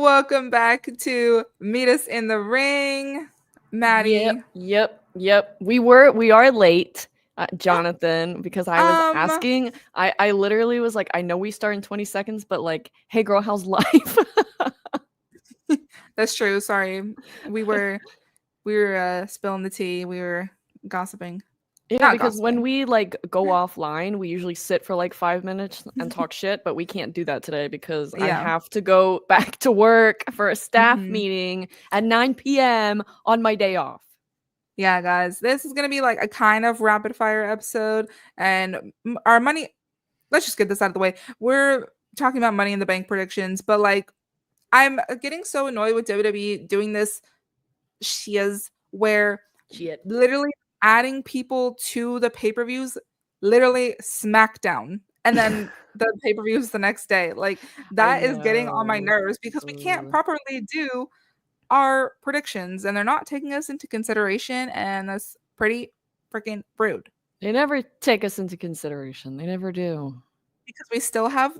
welcome back to Meet Us in the Ring, Maddie. Yep. We are late, Jonathan, because I was asking. I literally was like, I know we start in 20 seconds, but like, hey girl, how's life? That's true. Sorry, we were spilling the tea. We were gossiping. Yeah, because when we like go offline, we usually sit for like 5 minutes and talk shit, but we can't do that today because I have to go back to work for a staff meeting at 9 p.m. on my day off. Yeah, guys, this is gonna be like a kind of rapid fire episode, and our money. Let's just get this out of the way. We're talking about Money in the Bank predictions, but like, I'm getting so annoyed with WWE doing this shiz where literally adding people to the pay-per-views, literally SmackDown, and then the pay-per-views the next day. Like, that is getting on my nerves because we can't properly do our predictions and they're not taking us into consideration, and that's pretty freaking rude. They never take us into consideration. They never do. Because we still have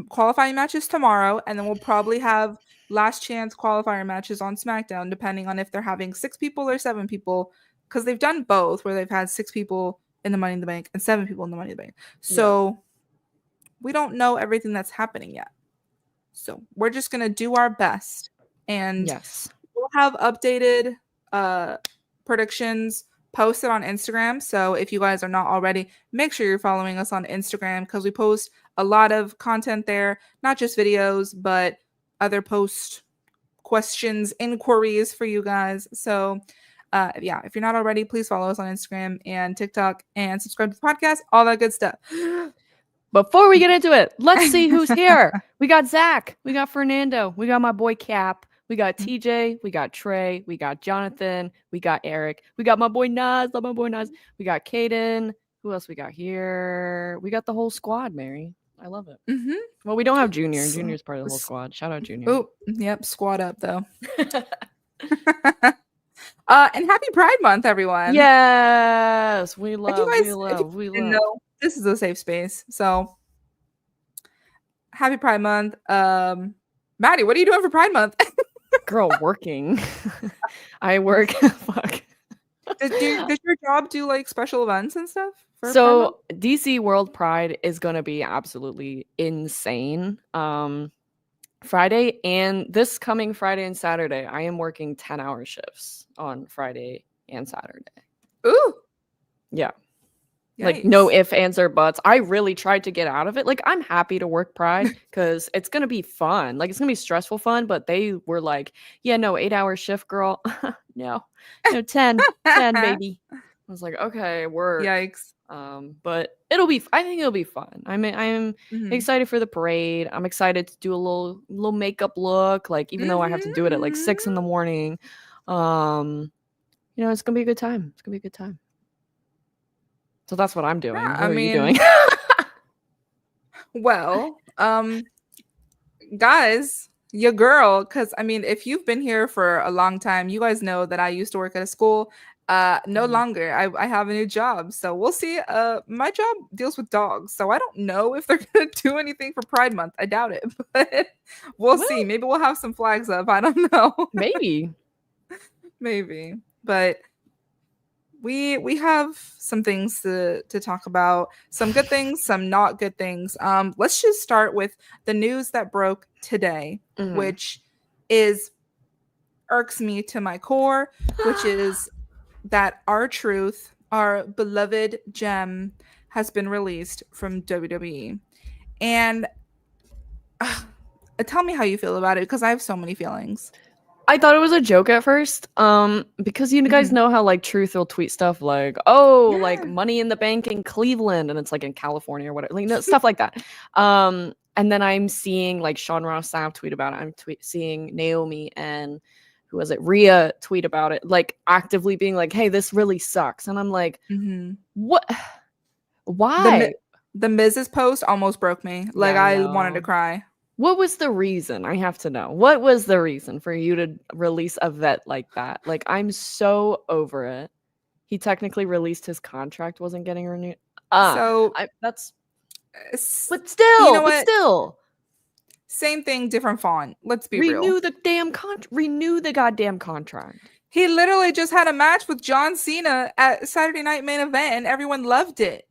qualifying matches tomorrow, and then we'll probably have last chance qualifier matches on SmackDown, depending on if they're having 6 people or 7 people, because they've done both where they've had 6 people in the Money in the Bank and 7 people in the Money in the Bank. So we don't know everything that's happening yet. So we're just going to do our best. And we'll have updated predictions posted on Instagram. So if you guys are not already, make sure you're following us on Instagram because we post a lot of content there, not just videos, but other post questions, inquiries for you guys. So if you're not already, please follow us on Instagram and TikTok and subscribe to the podcast, all that good stuff. Before we get into it, let's see who's here. We got Zach, we got Fernando, we got my boy Cap, we got TJ, we got Trey, we got Jonathan, we got Eric, we got my boy Nas, we got Kaden. Who else we got here? We got the whole squad, Mary. I love it. Well, we don't have Junior. Junior's part of the whole squad. Shout out Junior. Oh, yep, squad up though. And happy Pride Month, everyone. Yes, we love. This is a safe space. So happy Pride Month. Maddie, what are you doing for Pride Month? Girl, working. I work. Fuck. Does your job do like special events and stuff? So DC World Pride is gonna be absolutely insane. Friday and this coming Friday and Saturday, I am working 10-hour shifts on Friday and Saturday. Ooh. Yeah. Yikes. Like no ifs, ands, or buts. I really tried to get out of it. Like I'm happy to work Pride because it's gonna be fun. Like it's gonna be stressful fun, but they were like, yeah, no, 8-hour shift, girl. no, 10 baby. I was like, okay, work. Yikes. But I think it'll be fun. I am excited for the parade. I'm excited to do a little makeup look, like even though I have to do it at like 6 in the morning. It's gonna be a good time. It's gonna be a good time. So that's what I'm doing. Yeah, what are you doing? Well, guys, your girl, because I mean, if you've been here for a long time, you guys know that I used to work at a school. No longer. I have a new job, so we'll see. My job deals with dogs, so I don't know if they're gonna do anything for Pride Month. I doubt it, but we'll see. Maybe we'll have some flags up. I don't know. Maybe, but we have some things to talk about. Some good things, some not good things. Let's just start with the news that broke today, which irks me to my core, which is that R-Truth, our beloved gem, has been released from WWE. And tell me how you feel about it, because I have so many feelings. I thought it was a joke at first, because you guys know how like Truth will tweet stuff like, "Oh, like Money in the Bank in Cleveland," and it's like in California or whatever, like stuff like that. And then I'm seeing like Sean Ross Sapp tweet about it. I'm seeing Naomi and who was it, Rhea tweet about it, like actively being like, "Hey, this really sucks," and I'm like, "What? Why?" The Miz's post almost broke me. Like I wanted to cry. What was the reason? I have to know. What was the reason for you to release a vet like that? Like, I'm so over it. He technically released his contract, wasn't getting renewed. But still, you know what? Still. Same thing, different font. Let's be real. Renew the goddamn contract. He literally just had a match with John Cena at Saturday Night Main Event, and everyone loved it.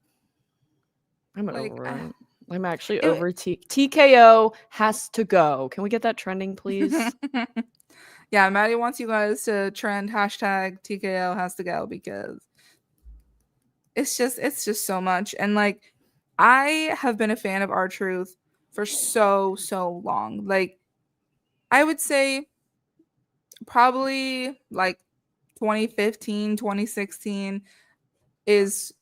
I'm over it. I'm actually over TKO Has To Go. Can we get that trending, please? Yeah, Maddie wants you guys to trend hashtag TKO Has To Go because it's just so much. And like, I have been a fan of R-Truth for so long. Like, I would say probably like 2015, 2016 is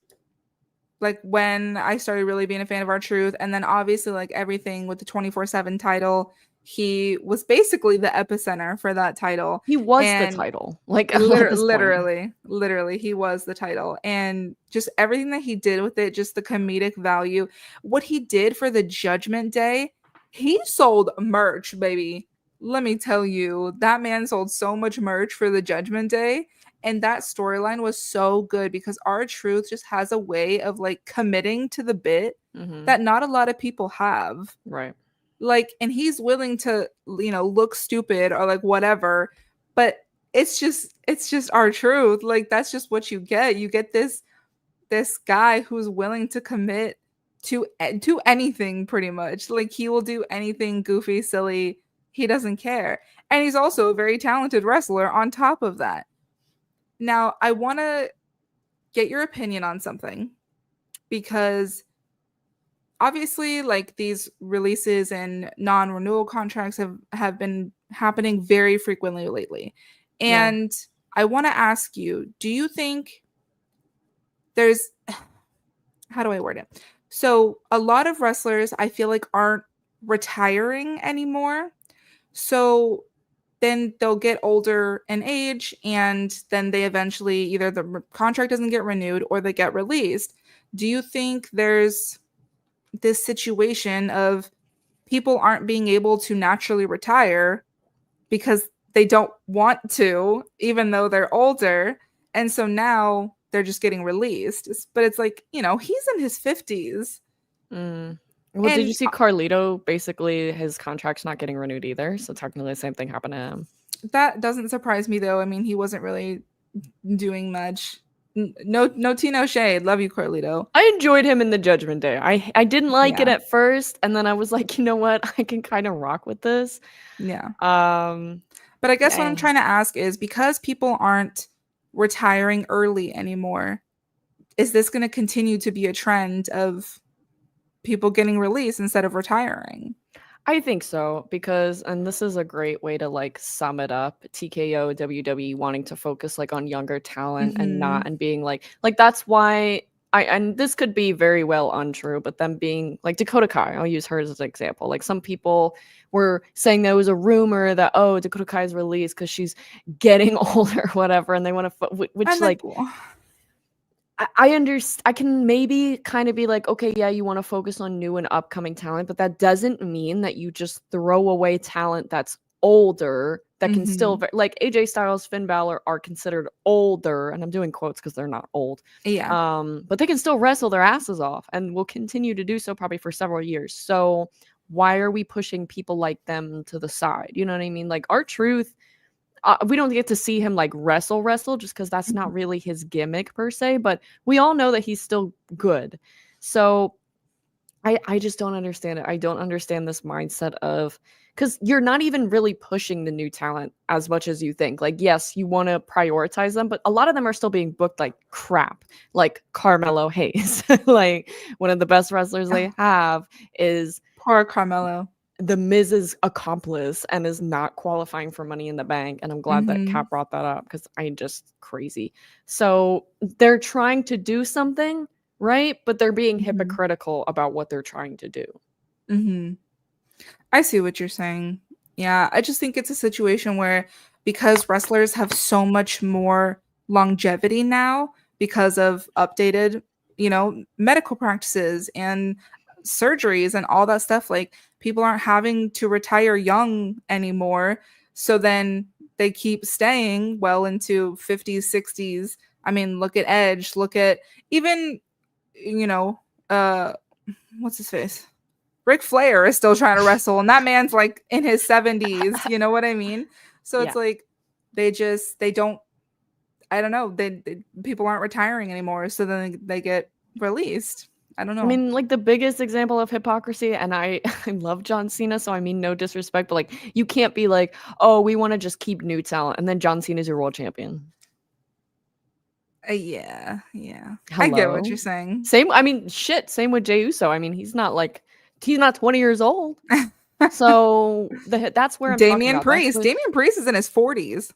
like when I started really being a fan of R-Truth. And then obviously like everything with the 24/7 title, he was basically the epicenter for that title. He was the title. Like literally he was the title. And just everything that he did with it, just the comedic value, what he did for the Judgment Day, he sold merch, baby. Let me tell you, that man sold so much merch for the Judgment Day. And that storyline was so good because R-Truth just has a way of like committing to the bit that not a lot of people have. Right. Like, and he's willing to, you know, look stupid or like whatever, but it's just R-Truth. Like, that's just what you get. You get this guy who's willing to commit to anything pretty much. Like, he will do anything goofy, silly. He doesn't care. And he's also a very talented wrestler on top of that. Now, I want to get your opinion on something because obviously like these releases and non-renewal contracts have been happening very frequently lately. And I want to ask you, do you think there's, how do I word it? So a lot of wrestlers I feel like aren't retiring anymore. So then they'll get older in age and then they eventually either the contract doesn't get renewed or they get released. Do you think there's this situation of people aren't being able to naturally retire because they don't want to, even though they're older? And so now they're just getting released. But it's like, you know, he's in his 50s. Well, did you see Carlito? Basically, his contract's not getting renewed either. So technically the same thing happened to him. That doesn't surprise me, though. I mean, he wasn't really doing much. No Tino shade. Love you, Carlito. I enjoyed him in the Judgment Day. I didn't like it at first, and then I was like, you know what? I can kind of rock with this. Yeah. But I guess what I'm trying to ask is, because people aren't retiring early anymore, is this going to continue to be a trend of people getting released instead of retiring? I think so, because, and this is a great way to like sum it up, TKO, WWE wanting to focus like on younger talent and being like that's why and this could be very well untrue, but them being like Dakota Kai, I'll use her as an example. Like, some people were saying there was a rumor that, oh, Dakota Kai's released because she's getting older or whatever, and they want to, which like, I understand. I can maybe kind of be like, okay, yeah, you want to focus on new and upcoming talent, but that doesn't mean that you just throw away talent that's older that can still, like AJ Styles, Finn Balor are considered older, and I'm doing quotes because they're not old. Yeah. But they can still wrestle their asses off and will continue to do so probably for several years. So why are we pushing people like them to the side? You know what I mean? Like, R-Truth, we don't get to see him like wrestle just because that's not really his gimmick per se, but we all know that he's still good. So I just don't understand it. I don't understand this mindset of, because you're not even really pushing the new talent as much as you think. Like, yes, you want to prioritize them, but a lot of them are still being booked like crap, like Carmelo Hayes. Like, one of the best wrestlers they have is poor Carmelo, the Miz's accomplice, and is not qualifying for Money in the Bank. And I'm glad that Kat brought that up, because I'm just crazy. So they're trying to do something, right? But they're being hypocritical about what they're trying to do. I see what you're saying. Yeah, I just think it's a situation where, because wrestlers have so much more longevity now because of updated, you know, medical practices and surgeries and all that stuff, like, people aren't having to retire young anymore. So then they keep staying well into 50s, 60s. I mean, look at Edge, look at even, you know, what's his face? Ric Flair is still trying to wrestle, and that man's like in his 70s. You know what I mean? So it's like they don't. I don't know. They people aren't retiring anymore, so then they get released. I don't know. I mean, like the biggest example of hypocrisy, and I love John Cena, so I mean no disrespect, but like you can't be like, oh, we want to just keep new talent, and then John Cena's your world champion. Yeah. Hello? I get what you're saying. Same with Jay Uso. I mean, he's not 20 years old. So that's where I'm Damian talking about. Priest. Damian Priest is in his 40s.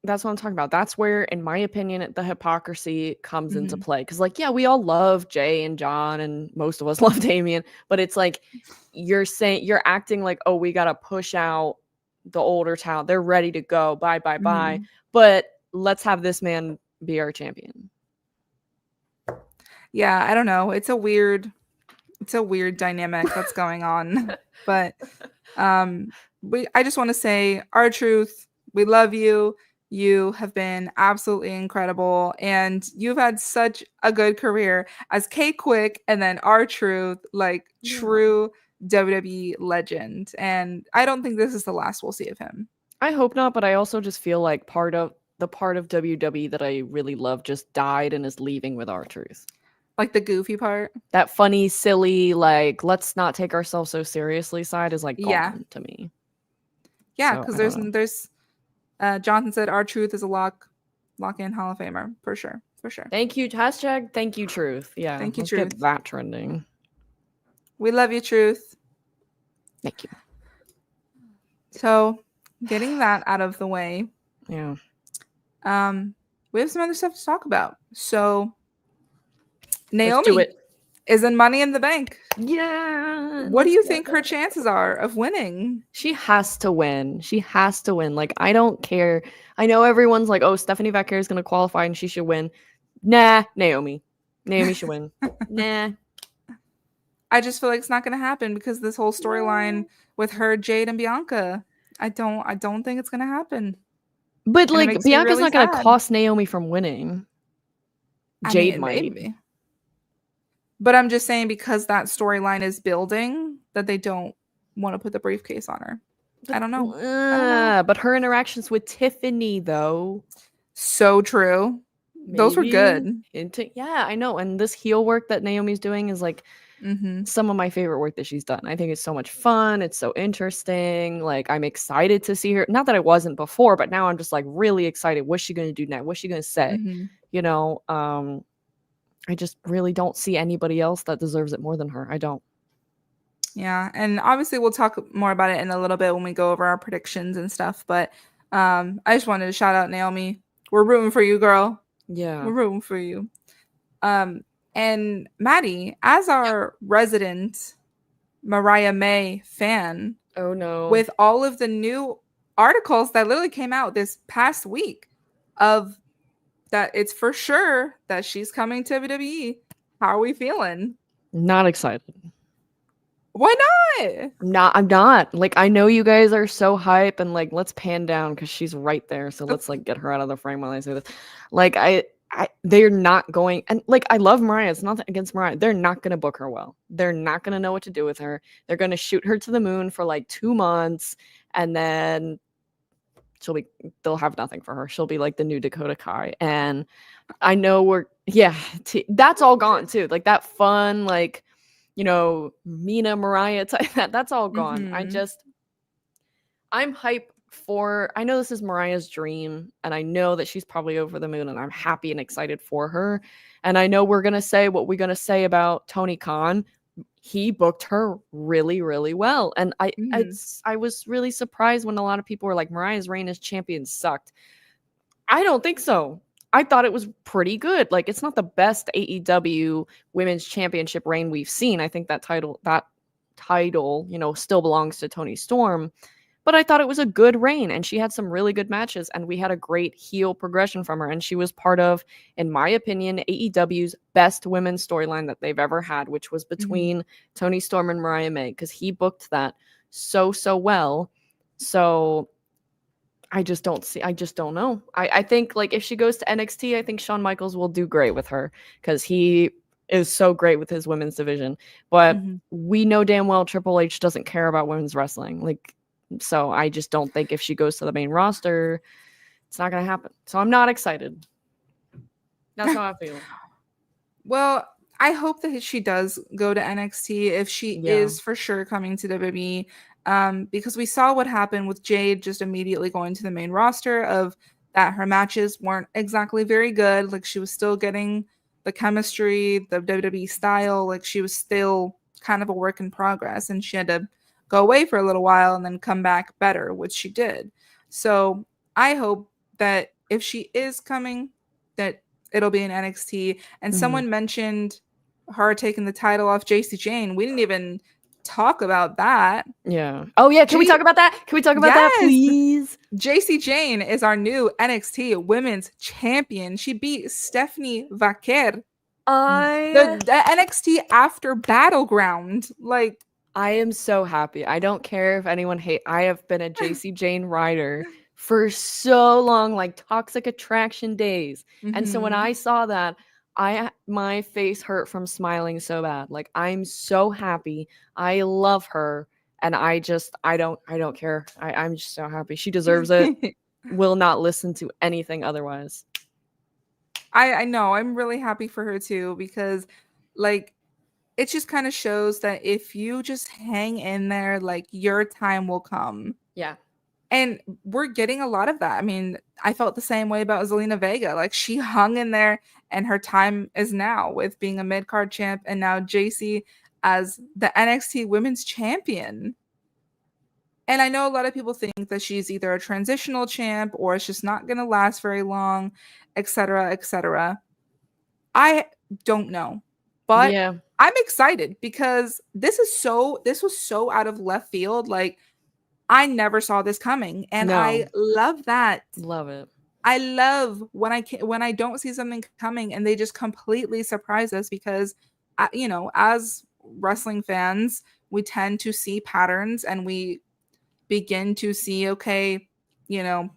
That's what I'm talking about. That's where, in my opinion, the hypocrisy comes into play. Because, like, yeah, we all love Jay and John, and most of us love Damian, but it's like you're acting like, oh, we gotta push out the older talent. They're ready to go. Bye. But let's have this man be our champion. Yeah, I don't know. It's a weird dynamic that's going on. But I just want to say, R-Truth, we love you. You have been absolutely incredible, and you've had such a good career as K-Quick and then R-Truth, like true WWE legend. And I don't think this is the last we'll see of him. I hope not, but I also just feel like part of WWE that I really love just died and is leaving with R-Truth. Like the goofy part? That funny, silly, like, let's not take ourselves so seriously side is like gone to me. Yeah, because there's Jonathan said R-Truth is a lock-in Hall of Famer for sure. Thank you. # thank you, Truth. Yeah, thank you, let's Truth. get that trending. We love you, Truth. Thank you. So, getting that out of the way. Yeah. We have some other stuff to talk about. So, Naomi is in Money in the Bank. Yeah. What do you think her chances are of winning? She has to win. Like, I don't care. I know everyone's like, oh, Stephanie Vaquer is going to qualify and she should win. Nah, Naomi should win. Nah. I just feel like it's not going to happen because this whole storyline with her, Jade, and Bianca. I don't think it's going to happen. But like, Bianca's not going to cost Naomi from winning. Jade might. Maybe. But I'm just saying, because that storyline is building, that they don't want to put the briefcase on her. I don't know. But her interactions with Tiffany, though. So true. Maybe. Those were good. Yeah, I know. And this heel work that Naomi's doing is like some of my favorite work that she's done. I think it's so much fun. It's so interesting. Like, I'm excited to see her. Not that I wasn't before, but now I'm just like really excited. What's she going to do now? What's she going to say? You know, I just really don't see anybody else that deserves it more than her. I don't. Yeah, and obviously we'll talk more about it in a little bit when we go over our predictions and stuff. But I just wanted to shout out Naomi. We're rooting for you, girl. Yeah. We're rooting for you. And Maddie, as our resident Mariah May fan. Oh, no. With all of the new articles that literally came out this past week of that it's for sure that she's coming to WWE. How are we feeling? Not excited. Why not? I'm not. Like, I know you guys are so hype and like, let's pan down because she's right there. So let's like get her out of the frame while I say this. Like, they're not going, and like, I love Mariah. It's nothing against Mariah. They're not going to book her well. They're not going to know what to do with her. They're going to shoot her to the moon for like 2 months, and then they'll have nothing for her. She'll be like the new Dakota Kai. And I know that's all gone too. Like that fun, like, you know, Mina Mariah type, that's all gone. I'm hype for, I know this is Mariah's dream, and I know that she's probably over the moon, and I'm happy and excited for her. And I know we're going to say what we're going to say about Tony Khan. He booked her really, really well. And I was really surprised when a lot of people were like, Mariah's reign as champion sucked. I don't think so. I thought it was pretty good. Like, it's not the best AEW women's championship reign we've seen. I think that title, you know, still belongs to Toni Storm. But I thought it was a good reign, and she had some really good matches, and we had a great heel progression from her. And she was part of, in my opinion, AEW's best women's storyline that they've ever had, which was between Toni Storm and Mariah May, because he booked that so well. So I just don't know. I think, like, if she goes to NXT, I think Shawn Michaels will do great with her, because he is so great with his women's division. But Mhm. we know damn well Triple H doesn't care about women's wrestling. Like, so I just don't think if she goes to the main roster, it's not going to happen. So I'm not excited. That's how I feel. Well, I hope that she does go to NXT if she Yeah. is for sure coming to WWE. Because we saw what happened with Jade just immediately going to the main roster of that her matches weren't exactly very good. Like she was still getting the chemistry, the WWE style. Like she was still kind of a work in progress, and she had to go away for a little while and then come back better, which she did. So I hope that if she is coming, that it'll be in NXT. And someone mentioned her taking the title off Jacy Jayne. We didn't even talk about that. Yeah. Oh yeah. Can we talk about that? Can we talk about that, please? Jacy Jayne is our new NXT Women's Champion. She beat Stephanie Vaquer. The NXT after Battleground. Like, I am so happy. I don't care if anyone hate. I have been a Jacy Jayne rider for so long, like Toxic Attraction days. And so when I saw that, my face hurt from smiling so bad. Like I'm so happy. I love her, and I don't care. I'm just so happy. She deserves it. Will not listen to anything otherwise. I know. I'm really happy for her too, because like it just kind of shows that if you just hang in there, like your time will come. Yeah. And we're getting a lot of that. I mean, I felt the same way about Zelina Vega. Like she hung in there, and her time is now with being a mid-card champ, and now Jacy as the NXT Women's Champion. And I know a lot of people think that she's either a transitional champ or it's just not going to last very long, etc., etc. I don't know. But yeah. I'm excited because this was so out of left field. Like I never saw this coming, and I love that. Love it. I love when I don't see something coming and they just completely surprise us, because as wrestling fans, we tend to see patterns and we begin to see, okay, they're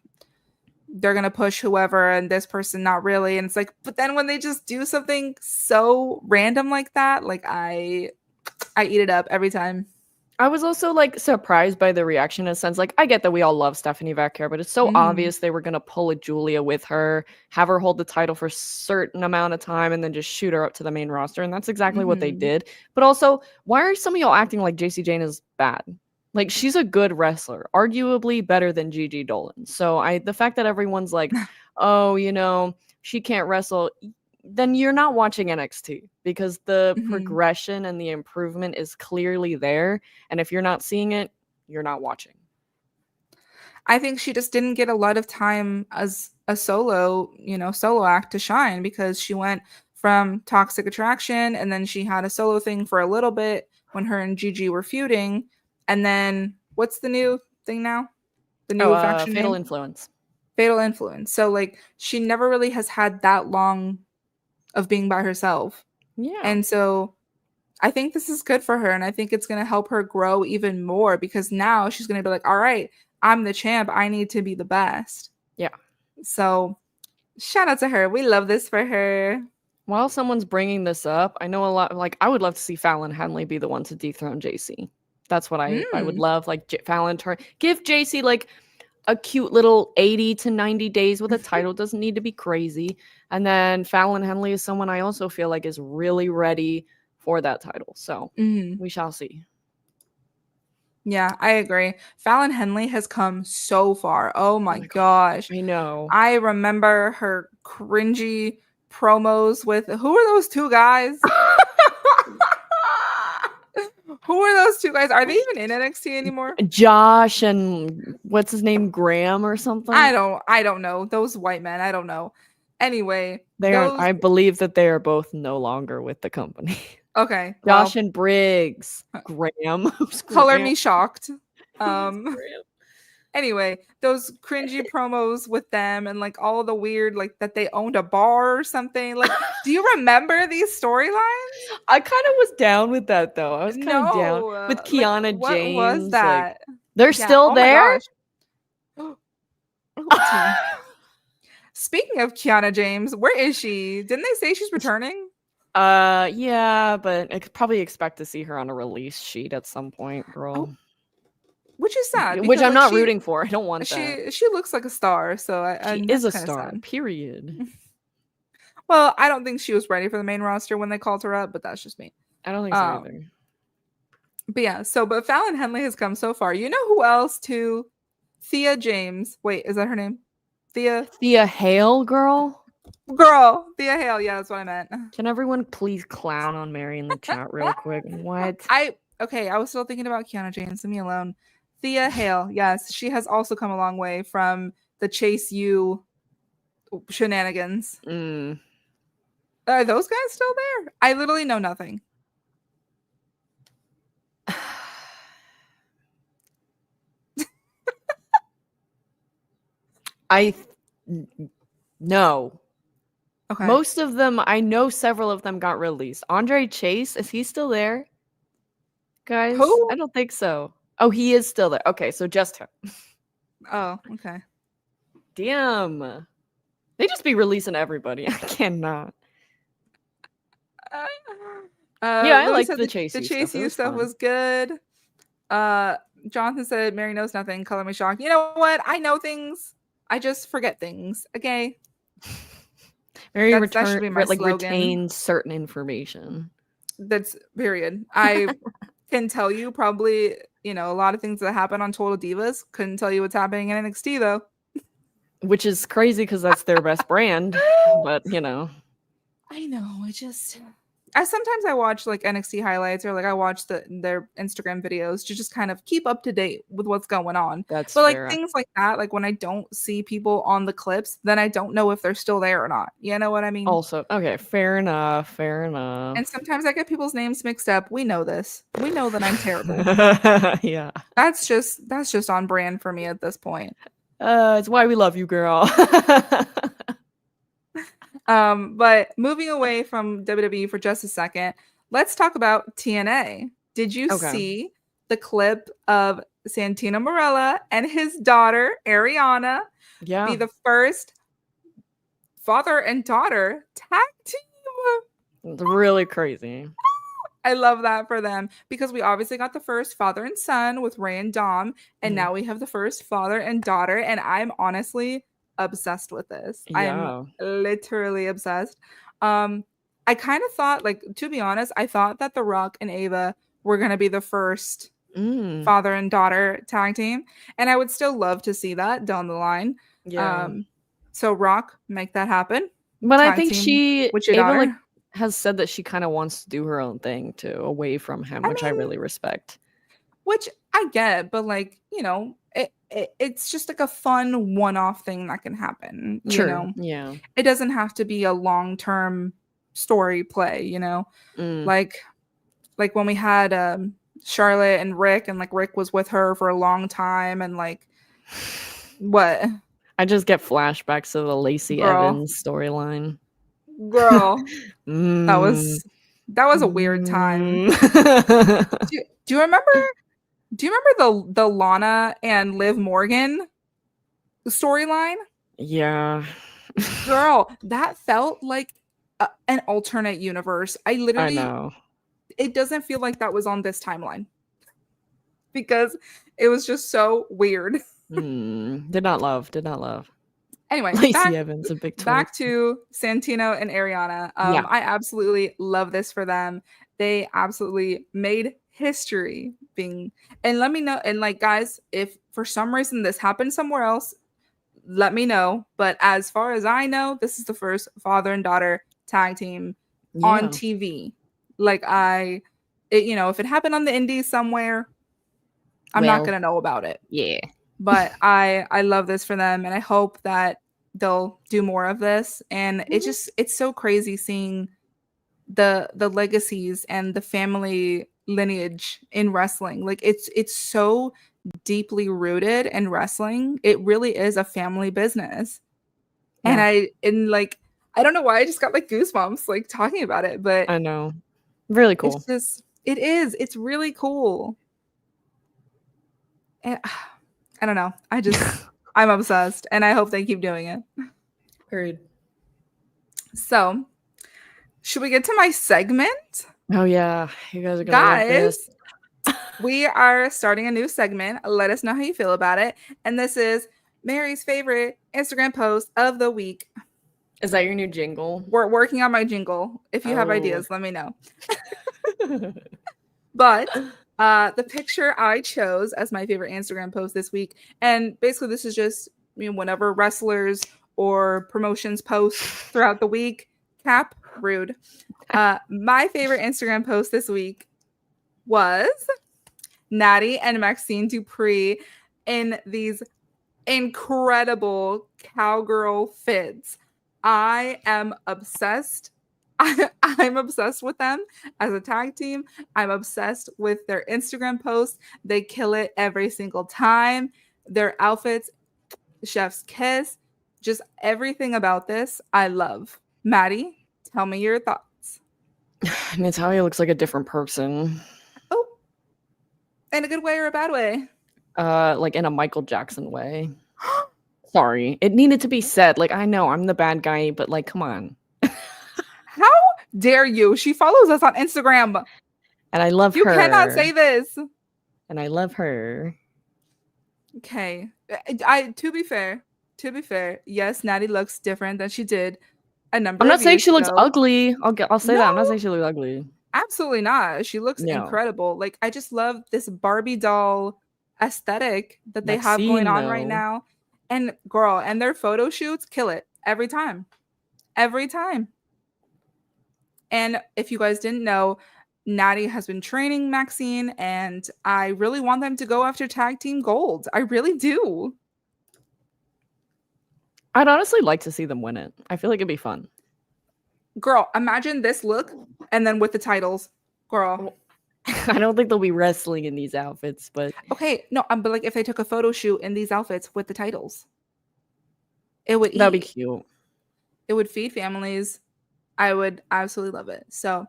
going to push whoever and this person not really, and it's like, but then when they just do something so random like that, like I eat it up every time. I was also like surprised by the reaction in a sense. Like, I get that we all love Stephanie Vaquer, but it's so obvious they were going to pull a Julia with her, have her hold the title for a certain amount of time, and then just shoot her up to the main roster. And that's exactly what they did. But also, why are some of y'all acting like Jacy Jayne is bad? Like, she's a good wrestler, arguably better than Gigi Dolan. So the fact that everyone's like, oh, she can't wrestle, then you're not watching NXT, because the progression and the improvement is clearly there. And if you're not seeing it, you're not watching. I think she just didn't get a lot of time as a solo act to shine, because she went from Toxic Attraction and then she had a solo thing for a little bit when her and Gigi were feuding. And then what's the new thing now? The new faction Fatal name? Influence. Fatal Influence. So like she never really has had that long of being by herself. Yeah. And so I think this is good for her, and I think it's going to help her grow even more, because now she's going to be like, all right, I'm the champ. I need to be the best. Yeah. So shout out to her. We love this for her. While someone's bringing this up, I know a lot, like I would love to see Fallon Henley be the one to dethrone Jacy. That's what I would love. Like Fallon, give Jacy like a cute little 80 to 90 days with a title. Doesn't need to be crazy. And then Fallon Henley is someone I also feel like is really ready for that title. So we shall see. Yeah, I agree. Fallon Henley has come so far. Oh my gosh. I know. I remember her cringy promos with, who are those two guys? Who are those two guys? Are they even in NXT anymore? Josh and what's his name? Graham or something? I don't know. Those white men, I don't know. Anyway, I believe that they are both no longer with the company. Okay. Josh and Briggs. Graham. Color me shocked. Anyway, those cringy promos with them and like all the weird, like that they owned a bar or something. Like, do you remember these storylines? I kind of was down with that though. I was kind of down with Kiana James. What was that? Like, they're still there? Speaking of Kiana James, where is she? Didn't they say she's returning? Yeah, but I could probably expect to see her on a release sheet at some point, girl. Oh, which is sad. Which Because, I'm like, not rooting for. I don't want that. she looks like a star, so She is that's a kind of star, sad. period. Well, I don't think she was ready for the main roster when they called her up, but that's just me. I don't think so either. But yeah, but Fallon Henley has come so far. You know who else too? Thea James. Wait, is that her name? Thea Hale, girl? Girl. Thea Hale. Yeah, that's what I meant. Can everyone please clown on Mary in the chat real quick? What? I was still thinking about Kiana James. Leave me alone. Thea Hale. Yes, she has also come a long way from the Chase U shenanigans. Are those guys still there? I literally know nothing. No. Okay. Most of them, I know several of them got released. Andre Chase, is he still there? Guys? Who? I don't think so. Oh, he is still there. Okay, so just him. Oh, okay. Damn. They just be releasing everybody. I cannot. Yeah, I like the Chase The U Chase stuff. U stuff was good. Jonathan said Mary knows nothing. Color me shocked. You know what? I know things. I just forget things. Okay. Mary retains certain information. That's period. I can tell you probably, a lot of things that happen on Total Divas. Couldn't tell you what's happening in NXT though. Which is crazy because that's their best brand. But I know. Sometimes I watch like NXT highlights or like I watch their Instagram videos to just kind of keep up to date with what's going on. That's but fair. Like things like that, like when I don't see people on the clips, then I don't know if they're still there or not. You know what I mean? Also, okay, fair enough. And sometimes I get people's names mixed up. We know this. We know that I'm terrible. Yeah. That's just on brand for me at this point. It's why we love you, girl. But moving away from WWE for just a second, let's talk about TNA. Did you see the clip of Santino Marella and his daughter, Arianna, be the first father and daughter tag team? Really crazy. I love that for them because we obviously got the first father and son with Ray and Dom, and now we have the first father and daughter, and I'm honestly obsessed with this. Yeah. I'm literally obsessed. I kind of thought, like, to be honest, I thought that The Rock and Ava were going to be the first father and daughter tag team, and I would still love to see that down the line. Yeah. So Rock, make that happen. But I think Ava has said that she kind of wants to do her own thing too, away from him, which I really respect. Which I get, but like, it's just like a fun one-off thing that can happen. True. Yeah. It doesn't have to be a long-term story play, Like when we had Charlotte and Rick, and like Rick was with her for a long time, and like what? I just get flashbacks of the Lacey Evans storyline. Girl, that was a weird time. Do you remember the Lana and Liv Morgan storyline? Yeah. Girl, that felt like an alternate universe. I know. It doesn't feel like that was on this timeline because it was just so weird. Did not love. Anyway, Lacey Evans, a big twist. Back to Santino and Arianna. I absolutely love this for them. They absolutely made history and let me know. And like, guys, if for some reason this happened somewhere else, let me know. But as far as I know, this is the first father and daughter tag team on TV. Like if it happened on the indies somewhere, I'm not going to know about it. Yeah. But I love this for them, and I hope that they'll do more of this. And it's so crazy seeing the legacies and the family lineage in wrestling. Like it's so deeply rooted in wrestling. It really is a family business. Yeah. And I don't know why I just got like goosebumps like talking about it, but I know. Really cool. It's really cool. And I don't know. I'm obsessed, and I hope they keep doing it. Period. So Should we get to my segment? Oh yeah, you guys are gonna love this. We are starting a new segment. Let us know how you feel about it. And this is Mary's favorite Instagram post of the week. Is that your new jingle? We're working on my jingle. If you have ideas, let me know. But the picture I chose as my favorite Instagram post this week, and basically this is just whenever wrestlers or promotions post throughout the week. Cap, rude. My favorite Instagram post this week was Natty and Maxine Dupree in these incredible cowgirl fits. I am obsessed. I'm obsessed with them as a tag team. I'm obsessed with their Instagram posts. They kill it every single time. Their outfits, chef's kiss, just everything about this, I love. Maddie, tell me your thoughts. Natalia looks like a different person. Oh, in a good way or a bad way? Like in a Michael Jackson way. Sorry, it needed to be said. Like, I know I'm the bad guy, but like, come on. How dare you? She follows us on Instagram. And I love her. You cannot say this. And I love her. Okay. To be fair, yes, Natty looks different than she did a number of years ago. I'm not saying she looks ugly. I'll say that. I'm not saying she looks ugly. Absolutely not. She looks incredible. Like, I just love this Barbie doll aesthetic that they have going on right now. And girl, and their photo shoots kill it every time. Every time. And if you guys didn't know, Natty has been training Maxine, and I really want them to go after tag team gold. I really do. I'd honestly like to see them win it. I feel like it'd be fun. Girl, imagine this look and then with the titles. Girl. I don't think they'll be wrestling in these outfits, but okay, no, but like if they took a photo shoot in these outfits with the titles, that'd be cute. It would feed families. I would absolutely love it. So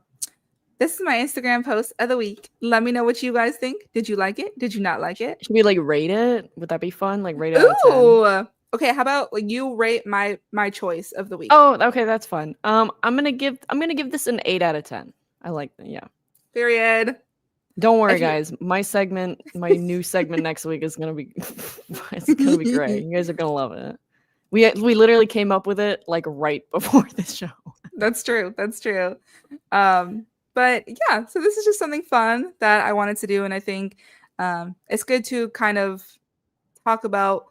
this is my Instagram post of the week. Let me know what you guys think. Did you like it? Did you not like it? Should we like rate it? Would that be fun? Like rate it out of 10? Okay, how about like you rate my choice of the week? Oh, okay, that's fun. I'm gonna give this an 8 out of 10. I like that. Yeah. Period. Don't worry, guys. My new segment next week is gonna be it's gonna be great. You guys are gonna love it. We literally came up with it like right before this show. That's true. But yeah, so this is just something fun that I wanted to do, and I think it's good to kind of talk about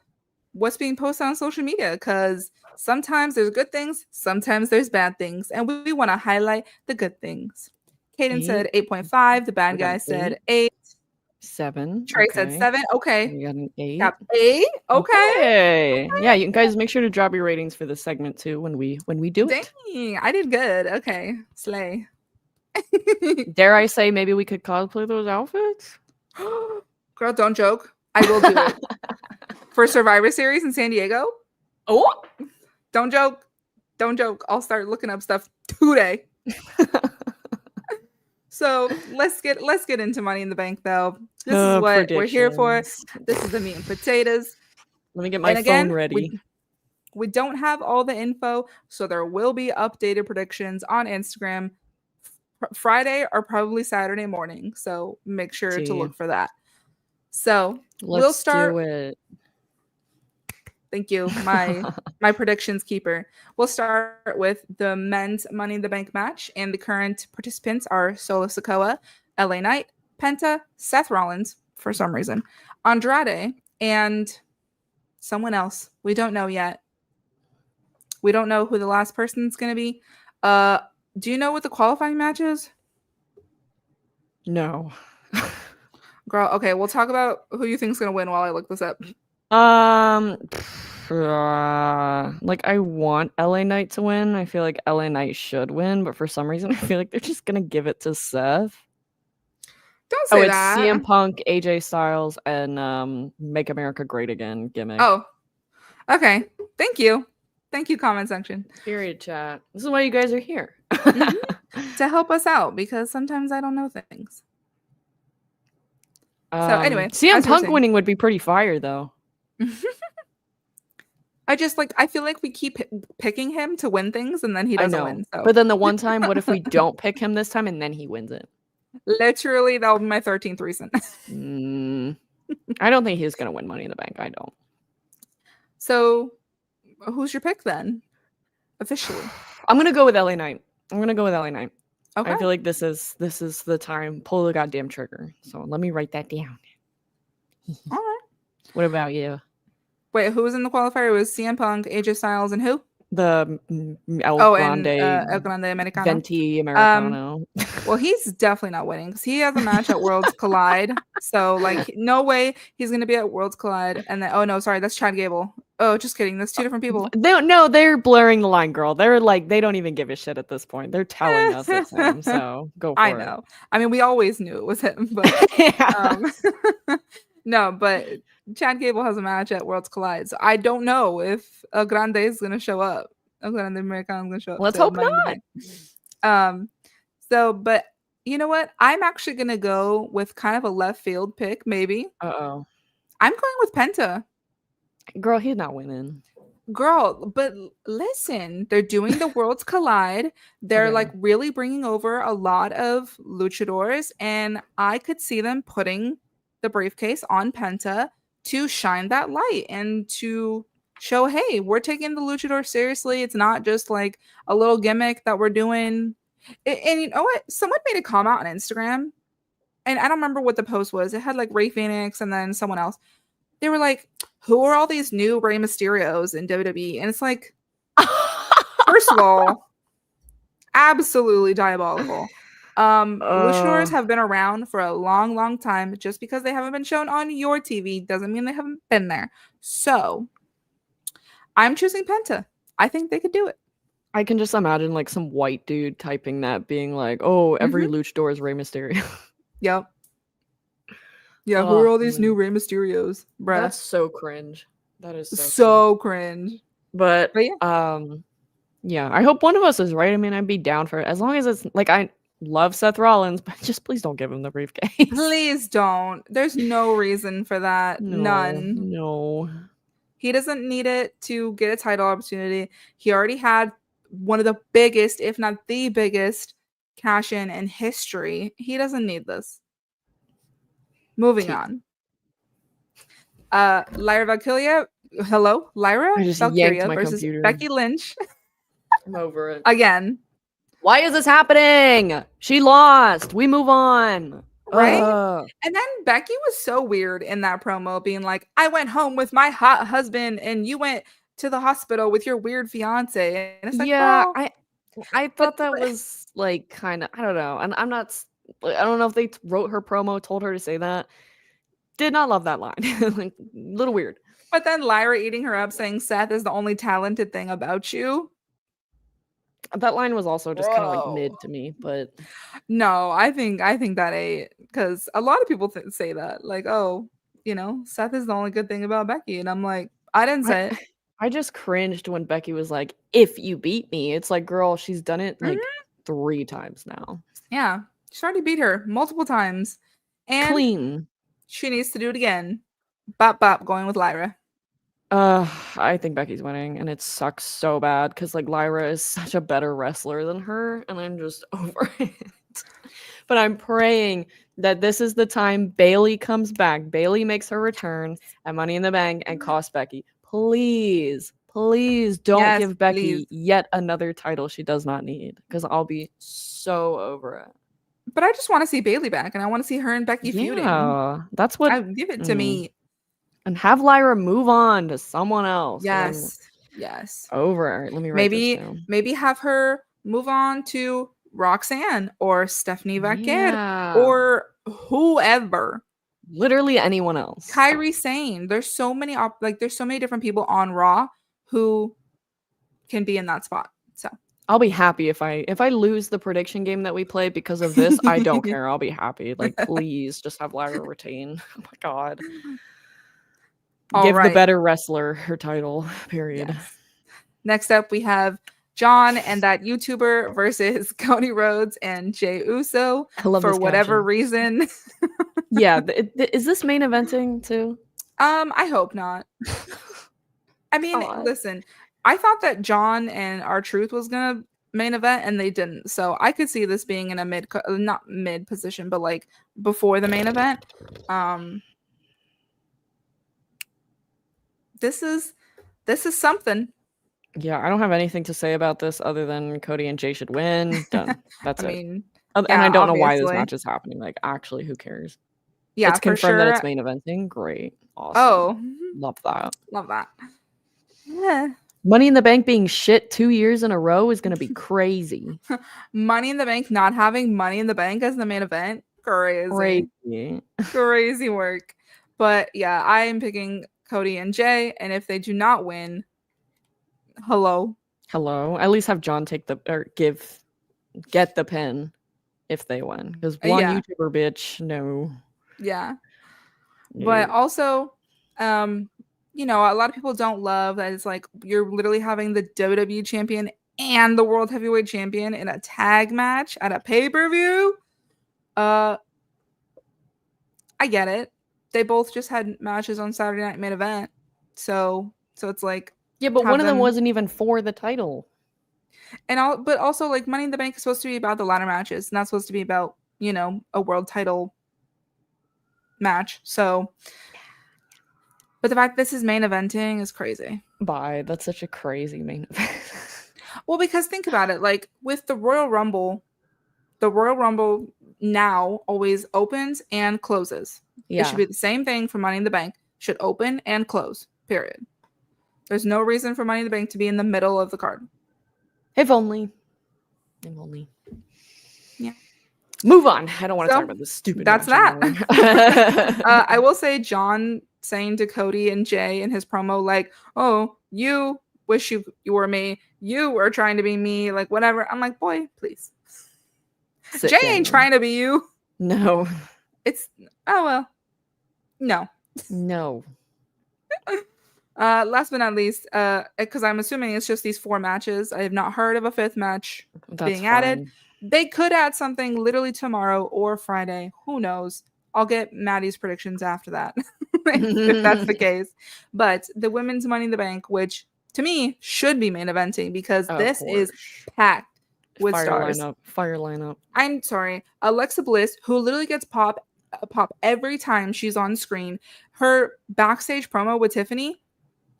what's being posted on social media, because sometimes there's good things, sometimes there's bad things, and we want to highlight the good things. Kaden said 8.5. The bad guy said 8. 7. Trey said 7. Okay. You got an 8. Got 8. Okay. Yeah, you guys make sure to drop your ratings for this segment too when we do it. Dang, I did good. Okay. Slay. Dare I say maybe we could cosplay those outfits? Girl, don't joke. I will do it. For Survivor Series in San Diego? Oh. Don't joke. I'll start looking up stuff today. So let's get into Money in the Bank, though. This is what we're here for. This is the meat and potatoes. Let me get my phone ready. We don't have all the info, so there will be updated predictions on Instagram Friday or probably Saturday morning. So make sure to look for that. So we'll start. Do it. Thank you, my predictions keeper. We'll start with the men's Money in the Bank match, and the current participants are Solo Sikoa, LA Knight, Penta, Seth Rollins for some reason, Andrade, and someone else. We don't know yet. We don't know who the last person's going to be. Do you know what the qualifying match is? No. Girl, okay, we'll talk about who you think's going to win while I look this up. Like I want LA Knight to win. I feel like LA Knight should win, but for some reason I feel like they're just gonna give it to Seth. Don't say that. It's CM Punk, AJ Styles, and Make America Great Again gimmick. Oh, okay. Thank you, comment section. Period, chat. This is why you guys are here. To help us out, because sometimes I don't know things. So anyway, CM Punk winning would be pretty fire, though. I just like I feel like we keep picking him to win things and then he I doesn't know. win. So But then the one time, what if we don't pick him this time and then he wins it? literally that will be my 13th reason. I don't think he's gonna win Money in the Bank. I don't. So who's your pick then? Officially. I'm gonna go with LA Knight. Okay. I feel like this is the time. Pull the goddamn trigger. So let me write that down. All right. What about you? Wait, who was in the qualifier? It was CM Punk, AJ Styles, and who? The El Grande El Grande Americano. Venti Americano. Well, he's definitely not winning because he has a match at Worlds Collide. So, like, no way he's going to be at Worlds Collide. And then, oh, no, sorry, that's Chad Gable. Oh, just kidding. That's two different people. They're blurring the line, girl. They're like, they don't even give a shit at this point. They're telling us it's him. So, go for it. I know. I mean, we always knew it was him. But no, but Chad Gable has a match at Worlds Collide. So, I don't know if El Grande is going to show up. El Grande Americano is going to show up. Let's hope not. So, but you know what? I'm actually going to go with kind of a left field pick, maybe. Uh-oh. I'm going with Penta. Girl, he's not winning. Girl, but listen, they're doing the Worlds Collide. They're like really bringing over a lot of luchadors, and I could see them putting the briefcase on Penta to shine that light and to show, hey, we're taking the luchador seriously. It's not just like a little gimmick that we're doing. And you know what? Someone made a comment on Instagram, and I don't remember what the post was. It had like Rey Fenix and then someone else. They were like, who are all these new Rey Mysterios in WWE? And it's like, first of all, absolutely diabolical. Luchadors have been around for a long, long time. Just because they haven't been shown on your TV doesn't mean they haven't been there. So I'm choosing Penta. I think they could do it. I can just imagine like some white dude typing that, being like, oh, every luchador is Rey Mysterio. Yep. Yeah, who are all these new Rey Mysterios? Bruh. That's so cringe. That is so cringe. But yeah, I hope one of us is right. I mean, I'd be down for it. As long as it's like, I love Seth Rollins, but just please don't give him the briefcase. Please don't. There's no reason for that. None. No. He doesn't need it to get a title opportunity. He already had one of the biggest, if not the biggest, cash in history. He doesn't need this. Moving on. Lyra Valkyria. Hello, Lyra Valkyria versus computer. Becky Lynch. I'm over it. Again. Why is this happening? She lost. We move on. Right? And then Becky was so weird in that promo, being like, I went home with my hot husband and you went to the hospital with your weird fiance. And it's like, yeah, well, I thought that was like kind of, I don't know. And I don't know if they wrote her promo, told her to say that. Did not love that line. Like, a little weird. But then Lyra eating her up, saying Seth is the only talented thing about you. That line was also just kind of like mid to me, but no, I think that ate, because a lot of people say that, like, oh, you know, Seth is the only good thing about Becky, and I'm like, I didn't say it. I just cringed when Becky was like, if you beat me. It's like, girl, she's done it like 3 times now. Yeah, she's already beat her multiple times, and clean. She needs to do it again. Bop bop, going with Lyra. I think Becky's winning, and it sucks so bad because like Lyra is such a better wrestler than her, and I'm just over it. But I'm praying that this is the time Bayley comes back. Bayley makes her return at Money in the Bank and costs Becky. Please don't give Becky yet another title she does not need, because I'll be so over it. But I just want to see Bayley back, and I want to see her and Becky feuding. Yeah, that's what. Give it to me. And have Lyra move on to someone else. Yes. Over. Let me write this down. Maybe have her move on to Roxanne or Stephanie Vaquer or whoever. Literally anyone else. Kairi Sane. There's so many there's so many different people on Raw who can be in that spot. So I'll be happy if I lose the prediction game that we play because of this. I don't care. I'll be happy. Like, please just have Lyra retain. Oh my god. Give the better wrestler her title, period. Yes. Next up, we have John and that YouTuber versus Cody Rhodes and Jay Uso. I love for whatever reason. Yeah. Is this main eventing too? I hope not. I mean, listen, I thought that John and R-Truth was gonna main event, and they didn't. So I could see this being in a not mid position, but like before the main event. This is something. Yeah, I don't have anything to say about this other than Cody and Jay should win. Done. That's I it. mean, and I don't know why this match is happening. Like, actually, who cares? Yeah, it's confirmed that it's main eventing. Great. Awesome. Oh. Love that. Love that. Yeah. Money in the Bank being shit 2 years in a row is going to be crazy. Money in the Bank not having Money in the Bank as the main event? Crazy. Crazy work. But yeah, I am picking Cody and Jay, and if they do not win, hello. At least have John take get the pin if they win. Because one YouTuber bitch, no. Yeah. But also, you know, a lot of people don't love that it's like you're literally having the WWE champion and the World Heavyweight champion in a tag match at a pay-per-view. I get it. They both just had matches on Saturday Night Main Event. So it's like, yeah, but one of them wasn't even for the title. But also, like, Money in the Bank is supposed to be about the ladder matches, not supposed to be about, you know, a world title match. So, but the fact this is main eventing is crazy. That's such a crazy main event. Well, because think about it, like with the Royal Rumble now always opens and closes. Yeah. It should be the same thing for Money in the Bank. Should open and close. Period. There's no reason for Money in the Bank to be in the middle of the card. If only. Yeah. Move on. I don't want to talk about this stupid. That's that. I will say John saying to Cody and Jay in his promo, like, "Oh, you wish you were me. You were trying to be me. Like, whatever." I'm like, boy, please. Jay ain't trying to be you. No. It's no. Last but not least, because I'm assuming it's just these 4 matches. I have not heard of a 5th match being added. They could add something literally tomorrow or Friday. Who knows? I'll get Maddie's predictions after that, if that's the case. But the women's Money in the Bank, which to me should be main eventing, because this is packed with stars. Fire lineup. I'm sorry, Alexa Bliss, who literally gets pop every time she's on screen. Her backstage promo with Tiffany,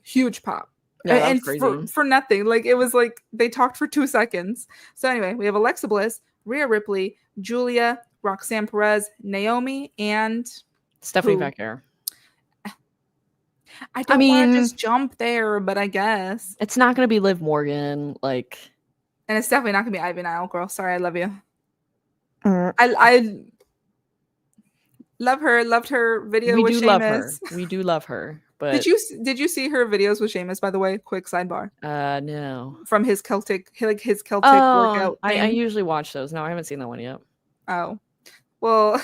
huge pop. Yeah, and crazy. For nothing. Like, it was like they talked for 2 seconds. So anyway, we have Alexa Bliss, Rhea Ripley, Julia, Roxanne Perez, Naomi, and Stephanie Becker. I don't want to just jump there, but I guess it's not going to be Liv Morgan, like, and it's definitely not going to be Ivy Nile, girl. Sorry, I love you. I love her. Loved her video with Sheamus. We do love her. But did you see her videos with Sheamus, by the way? Quick sidebar. No. From his Celtic workout thing. I usually watch those. No, I haven't seen that one yet. Oh. Well,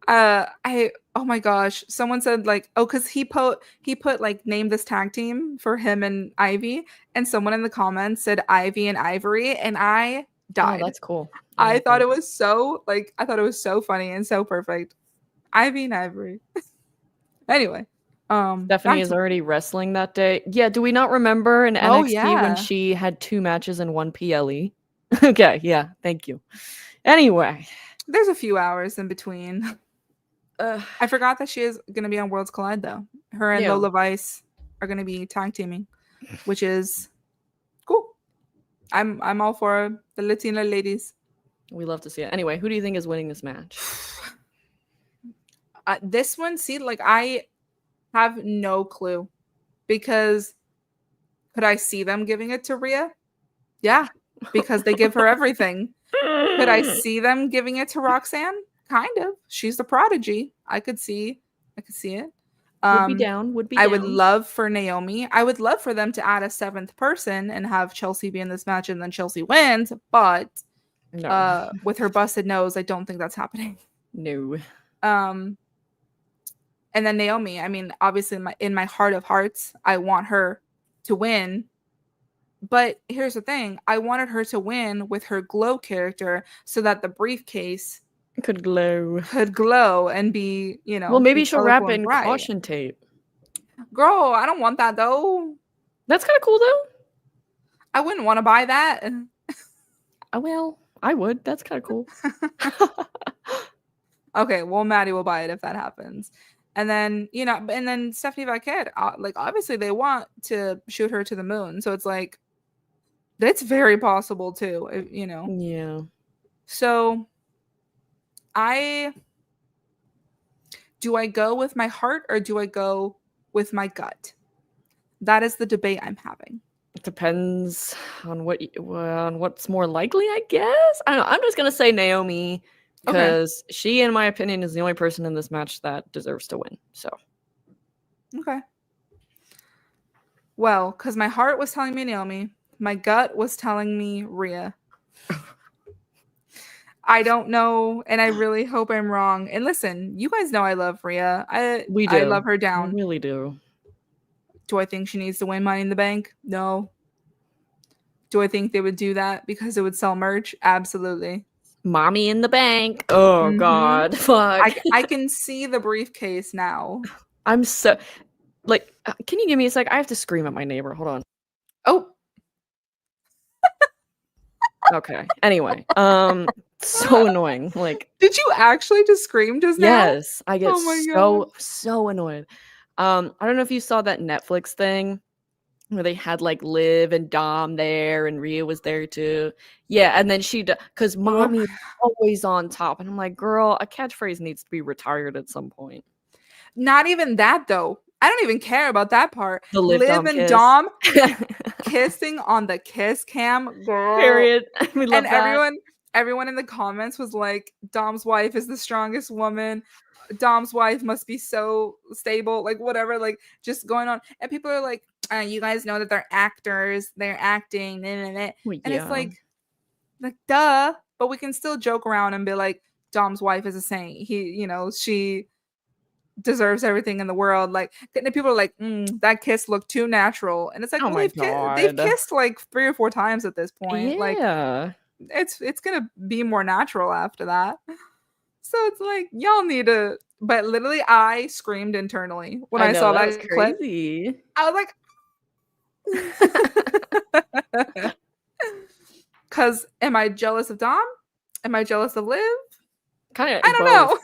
oh my gosh, someone said like, oh, because he put like, name this tag team for him and Ivy, and someone in the comments said Ivy and Ivory, and I died. Oh, that's cool. I thought it was so funny and so perfect. Ivy and Ivory. Anyway, Stephanie is already wrestling that day. Yeah, do we not remember in NXT when she had 2 matches and 1 PLE? Okay, yeah, thank you. Anyway, there's a few hours in between. I forgot that she is going to be on Worlds Collide, though. Her and Lola Vice are going to be tag teaming, which is cool. I'm all for the Latina ladies. We love to see it. Anyway, who do you think is winning this match? This one, I have no clue, because could I see them giving it to Rhea? Yeah, because they give her everything. Could I see them giving it to Roxanne? Kind of. She's the prodigy. I could see it. Would be down. I would love for Naomi. I would love for them to add a 7th person and have Chelsea be in this match, and then Chelsea wins. But with her busted nose, I don't think that's happening. No. And then Naomi. I mean, obviously, in my heart of hearts, I want her to win. But here's the thing. I wanted her to win with her glow character, so that the briefcase could glow and be, well, maybe she'll wrap it in caution tape. Girl, I don't want that though. That's kind of cool though. I wouldn't want to buy that. Well, I would. That's kind of cool. Okay, well, Maddie will buy it if that happens. And then, and then Stephanie Paquette, like, obviously they want to shoot her to the moon. So it's like, that's very possible too, Yeah. So do I go with my heart or do I go with my gut? That is the debate I'm having. It depends on what's more likely, I guess. I don't know. I'm just gonna say Naomi because she, in my opinion, is the only person in this match that deserves to win. So. Okay. Well, because my heart was telling me Naomi, my gut was telling me Rhea. I don't know, and I really hope I'm wrong. And listen, you guys know I love Rhea. We do. I love her down. We really do. Do I think she needs to win Money in the Bank? No. Do I think they would do that because it would sell merch? Absolutely. Mommy in the bank. Oh, God. Fuck. I can see the briefcase now. I'm so... Like, can you give me a sec? I have to scream at my neighbor. Hold on. Oh. Okay. Anyway. So annoying. Like, did you actually just scream just now? Yes. I get so annoyed. I don't know if you saw that Netflix thing where they had like Liv and Dom there and Rhea was there too. Yeah, and then because Mommy is always on top. And I'm like, girl, a catchphrase needs to be retired at some point. Not even that though. I don't even care about that part. The Liv and Dom kissing on the kiss cam, girl. Period. We love that. Everyone in the comments was like, Dom's wife is the strongest woman. Dom's wife must be so stable, like whatever, like just going on. And people are like, you guys know that they're actors, they're acting, and it's like duh. But we can still joke around and be like, Dom's wife is a saint. She deserves everything in the world. Like, and people are like, that kiss looked too natural, and it's like, they've kissed like 3 or 4 times at this point. Yeah. Like, it's gonna be more natural after that. So it's like, y'all need to. But literally, I screamed internally when I saw that clip. Crazy. I was like, because am I jealous of Dom? Am I jealous of Liv? Kind of. I don't know.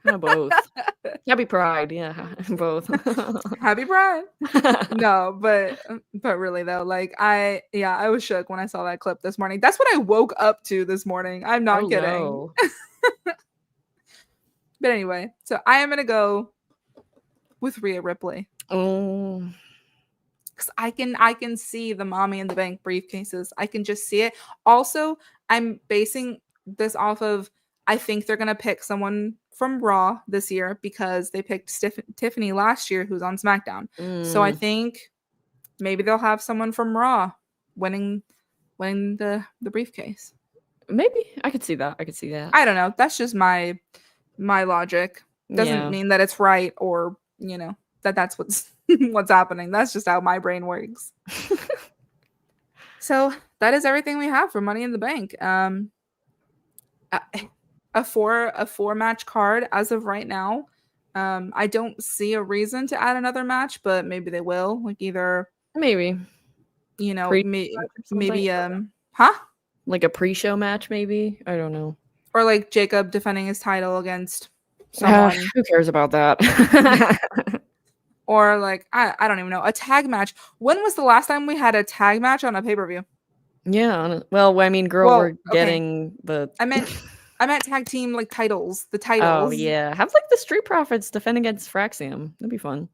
Kind of both. Happy Pride, yeah, both. Happy Pride. No, but really though, like I was shook when I saw that clip this morning. That's what I woke up to this morning. I'm not kidding. No. But anyway, so I am gonna go with Rhea Ripley. Oh, because I can see the Mommy in the Bank briefcases. I can just see it. Also, I'm basing this off of, I think they're gonna pick someone from Raw this year because they picked Tiffany last year, who's on SmackDown. So I think maybe they'll have someone from Raw winning the briefcase. Maybe I could see that. I don't know. That's just my logic. Doesn't mean that it's right or that's what's what's happening. That's just how my brain works. So that is everything we have for Money in the Bank. A four match card as of right now. I don't see a reason to add another match, but maybe they will. Like either maybe maybe like a pre-show match, maybe. I don't know. Or like Jacob defending his title against someone. Who cares about that? Or like I don't even know, a tag match. When was the last time we had a tag match on a pay-per-view? Yeah. Well, I mean, we're getting the. I meant tag team like titles. The titles. Oh yeah, have like the Street Profits defend against Fraxium. That'd be fun.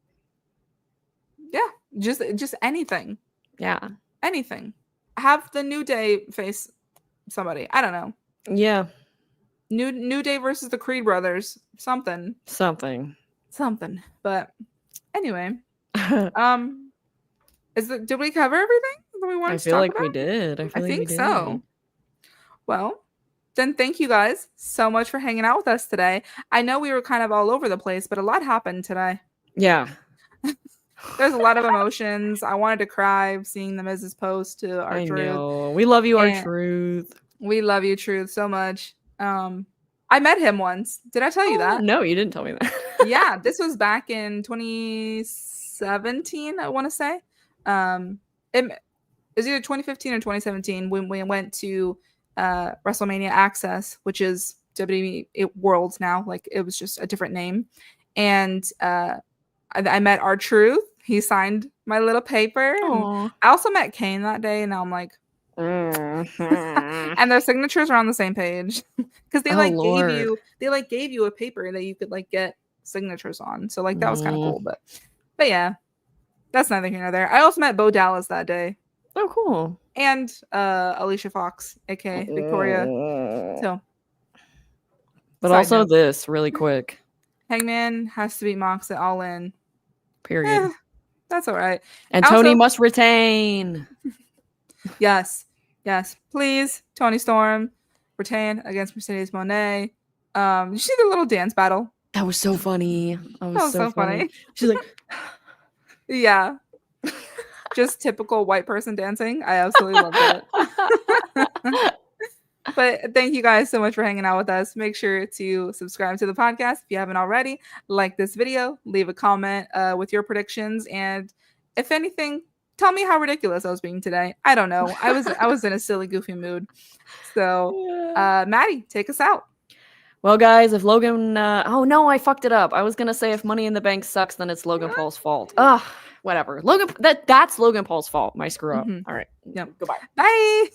Yeah, just anything. Yeah, anything. Have the New Day face somebody. I don't know. Yeah. New Day versus the Creed brothers. Something. But anyway, did we cover everything that we wanted to talk about? I feel like we did. I think so. Well, then thank you guys so much for hanging out with us today. I know we were kind of all over the place, but a lot happened today. Yeah. There's a lot of emotions. I wanted to cry seeing the Mrs. post to our Truth. Know. We love you, our Truth. We love you, Truth, so much. I met him once. Did I tell you that? No, you didn't tell me that. Yeah, this was back in 2017. 2017, I want to say. It was either 2015 or 2017 when we went to WrestleMania Access, which is WWE Worlds now. Like, it was just a different name. And I met R-Truth. He signed my little paper. And I also met Kane that day, and now I'm like, and their signatures are on the same page because they gave you a paper that you could like get signatures on. So like that was kind of cool, but yeah, that's neither here nor there. I also met Bo Dallas that day. Oh, cool. And Alicia Fox, aka Victoria. So, but also note, this really quick. Hangman has to beat Mox at All In. Period. That's all right. And Tony must retain. Yes. Please, Tony Storm, retain against Mercedes Moné. You see the little dance battle? That was so funny. That was so funny. She's like, yeah. Just typical white person dancing. I absolutely loved it. But thank you guys so much for hanging out with us. Make sure to subscribe to the podcast if you haven't already. Like this video, leave a comment with your predictions, and if anything, tell me how ridiculous I was being today. I don't know. I was in a silly, goofy mood. So, Maddie, take us out. Well, guys, if Logan... oh, no, I fucked it up. I was going to say if Money in the Bank sucks, then it's Logan Paul's fault. Ugh, whatever. That's Logan Paul's fault. My screw up. All right. Yep. Goodbye. Bye.